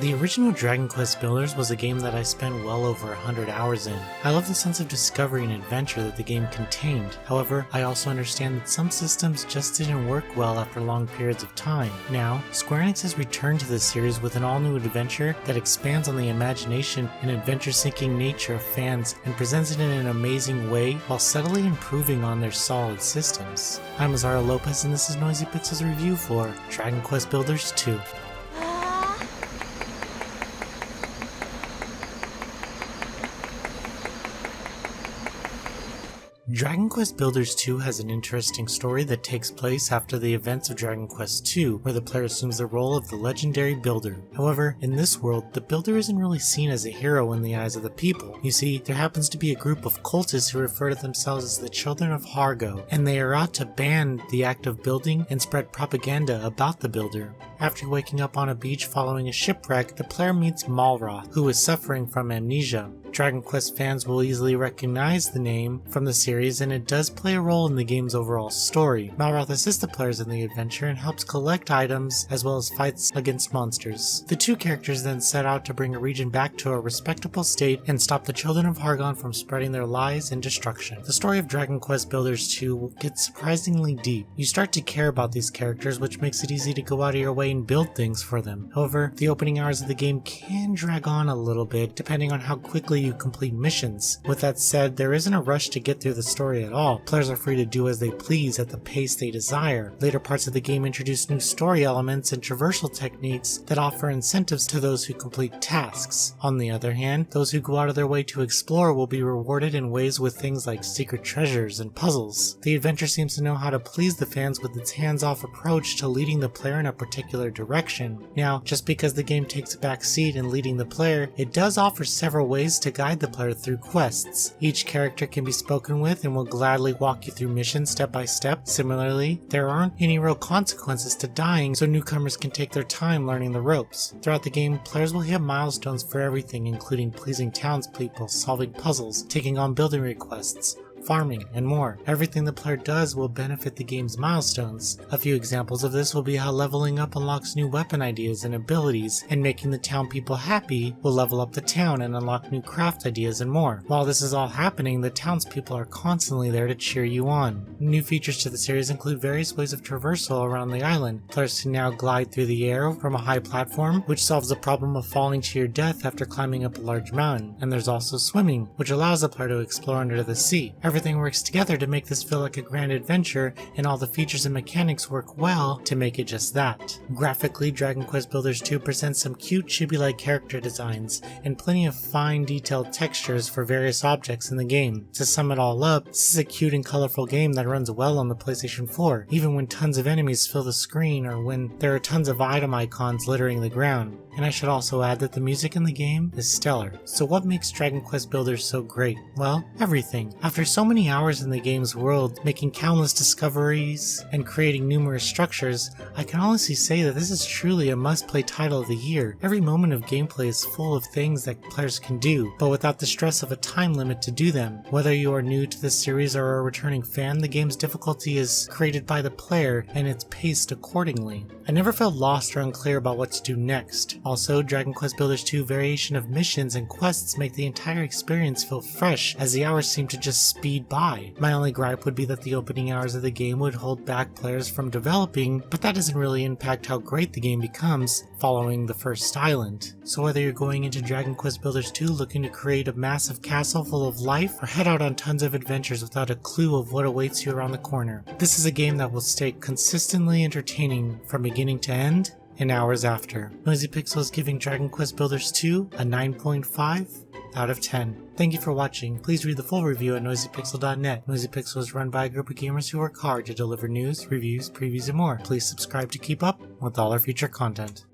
The original Dragon Quest Builders was a game that I spent well over 100 hours in. I love the sense of discovery and adventure that the game contained. However, I also understand that some systems just didn't work well after long periods of time. Now, Square Enix has returned to this series with an all-new adventure that expands on the imagination and adventure-seeking nature of fans and presents it in an amazing way while steadily improving on their solid systems. I'm Azara Lopez and this is Noisy Pixel's review for Dragon Quest Builders 2. Dragon Quest Builders 2 has an interesting story that takes place after the events of Dragon Quest 2, where the player assumes the role of the legendary builder. However, in this world, the builder isn't really seen as a hero in the eyes of the people. You see, there happens to be a group of cultists who refer to themselves as the Children of Hargo, and they are out to ban the act of building and spread propaganda about the builder. After waking up on a beach following a shipwreck, the player meets Malroth, who is suffering from amnesia. Dragon Quest fans will easily recognize the name from the series, and it does play a role in the game's overall story. Malroth assists the players in the adventure and helps collect items as well as fights against monsters. The two characters then set out to bring a region back to a respectable state and stop the Children of Hargon from spreading their lies and destruction. The story of Dragon Quest Builders 2 gets surprisingly deep. You start to care about these characters, which makes it easy to go out of your way and build things for them. However, the opening hours of the game can drag on a little bit depending on how quickly you complete missions. With that said, there isn't a rush to get through the story at all. Players are free to do as they please at the pace they desire. Later parts of the game introduce new story elements and traversal techniques that offer incentives to those who complete tasks. On the other hand, those who go out of their way to explore will be rewarded in ways with things like secret treasures and puzzles. The adventure seems to know how to please the fans with its hands-off approach to leading the player in a particular direction. Now, just because the game takes a back seat in leading the player, it does offer several ways to guide the player through quests. Each character can be spoken with and will gladly walk you through missions step by step. Similarly, there aren't any real consequences to dying, so newcomers can take their time learning the ropes. Throughout the game, players will hit milestones for everything, including pleasing townspeople, solving puzzles, taking on building requests, farming, and more. Everything the player does will benefit the game's milestones. A few examples of this will be how leveling up unlocks new weapon ideas and abilities, and making the town people happy will level up the town and unlock new craft ideas and more. While this is all happening, the townspeople are constantly there to cheer you on. New features to the series include various ways of traversal around the island. Players can now glide through the air from a high platform, which solves the problem of falling to your death after climbing up a large mountain. And there's also swimming, which allows the player to explore under the sea. Everything works together to make this feel like a grand adventure, and all the features and mechanics work well to make it just that. Graphically, Dragon Quest Builders 2 presents some cute chibi-like character designs, and plenty of fine detailed textures for various objects in the game. To sum it all up, this is a cute and colorful game that runs well on the PlayStation 4, even when tons of enemies fill the screen or when there are tons of item icons littering the ground. And I should also add that the music in the game is stellar. So what makes Dragon Quest Builders so great? Well, everything. After so many hours in the game's world, making countless discoveries and creating numerous structures, I can honestly say that this is truly a must-play title of the year. Every moment of gameplay is full of things that players can do, but without the stress of a time limit to do them. Whether you are new to the series or a returning fan, the game's difficulty is created by the player and it's paced accordingly. I never felt lost or unclear about what to do next. Also, Dragon Quest Builders 2 variation of missions and quests make the entire experience feel fresh, as the hours seem to just speed by. My only gripe would be that the opening hours of the game would hold back players from developing, but that doesn't really impact how great the game becomes following the first island. So whether you're going into Dragon Quest Builders 2 looking to create a massive castle full of life, or head out on tons of adventures without a clue of what awaits you around the corner, this is a game that will stay consistently entertaining from beginning to end and hours after. Noisy Pixel is giving Dragon Quest Builders 2 a 9.5 out of 10. Thank you for watching. Please read the full review at noisypixel.net. Noisy Pixel is run by a group of gamers who work hard to deliver news, reviews, previews, and more. Please subscribe to keep up with all our future content.